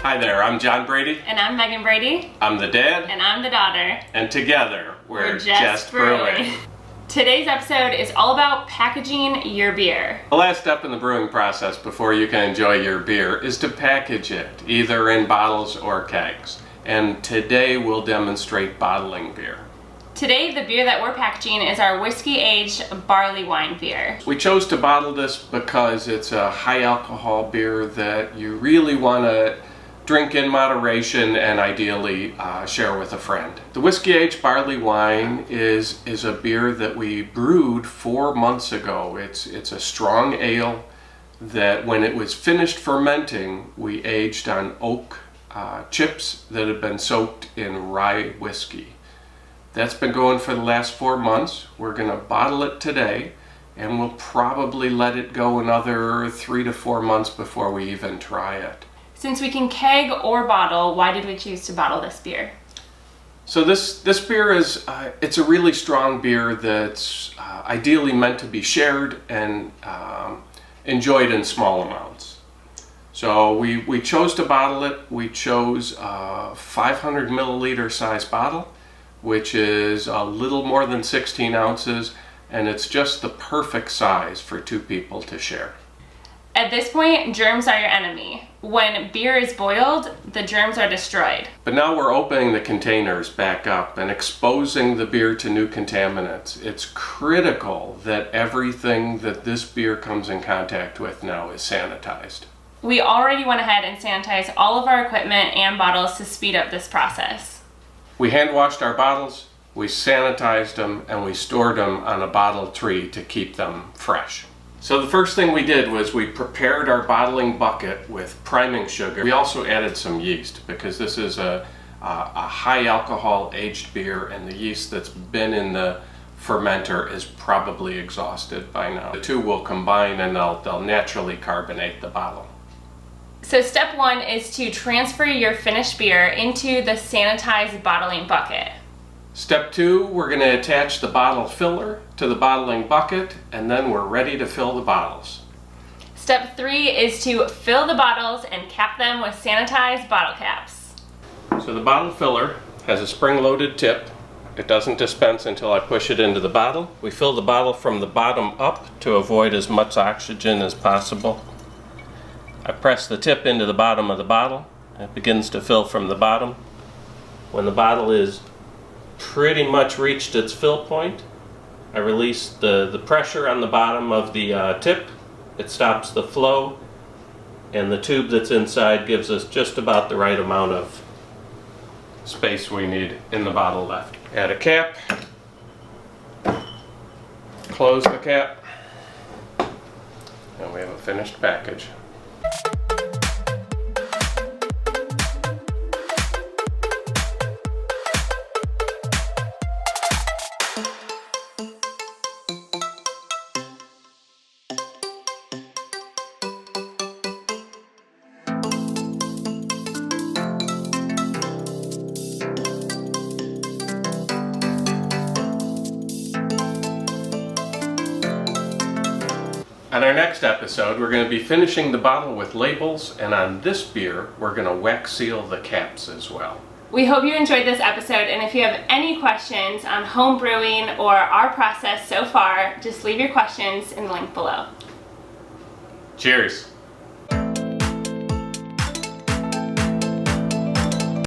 Hi there, I'm John Brady. And I'm Megan Brady. I'm the dad. And I'm the daughter. And together, we're Jest Brewing. Brewing. Today's episode is all about packaging your beer. The last step in the brewing process before you can enjoy your beer is to package it, either in bottles or kegs. And today we'll demonstrate bottling beer. Today, the beer that we're packaging is our whiskey-aged barley wine beer. We chose to bottle this because it's a high alcohol beer that you really want to drink in moderation and ideally share with a friend. The whiskey-aged barley wine is a beer that we brewed 4 months ago. It's a strong ale that when it was finished fermenting, we aged on oak chips that had been soaked in rye whiskey. That's been going for the last 4 months. We're gonna bottle it today, and we'll probably let it go another 3 to 4 months before we even try it. Since we can keg or bottle, why did we choose to bottle this beer? So this beer is, it's a really strong beer that's ideally meant to be shared and enjoyed in small amounts. So we chose to bottle it. We chose a 500 milliliter size bottle, which is a little more than 16 ounces, and it's just the perfect size for 2 people to share. At this point, germs are your enemy. When beer is boiled, the germs are destroyed. But now we're opening the containers back up and exposing the beer to new contaminants. It's critical that everything that this beer comes in contact with now is sanitized. We already went ahead and sanitized all of our equipment and bottles to speed up this process. We hand washed our bottles, we sanitized them, and we stored them on a bottle tree to keep them fresh. So the first thing we did was we prepared our bottling bucket with priming sugar. We also added some yeast because this is a high alcohol aged beer, and the yeast that's been in the fermenter is probably exhausted by now. The two will combine and they'll naturally carbonate the bottle. So step 1 is to transfer your finished beer into the sanitized bottling bucket. Step 2, we're going to attach the bottle filler to the bottling bucket, and then we're ready to fill the bottles. Step 3 is to fill the bottles and cap them with sanitized bottle caps. So the bottle filler has a spring-loaded tip. It doesn't dispense until I push it into the bottle. We fill the bottle from the bottom up to avoid as much oxygen as possible. I press the tip into the bottom of the bottle. It begins to fill from the bottom. When the bottle is pretty much reached its fill point, I release the pressure on the bottom of the tip. It stops the flow, and the tube that's inside gives us just about the right amount of space we need in the bottle left. Add a cap, close the cap, and we have a finished package. On our next episode, we're going to be finishing the bottle with labels, and on this beer, we're going to wax seal the caps as well. We hope you enjoyed this episode, and if you have any questions on home brewing or our process so far, just leave your questions in the link below. Cheers!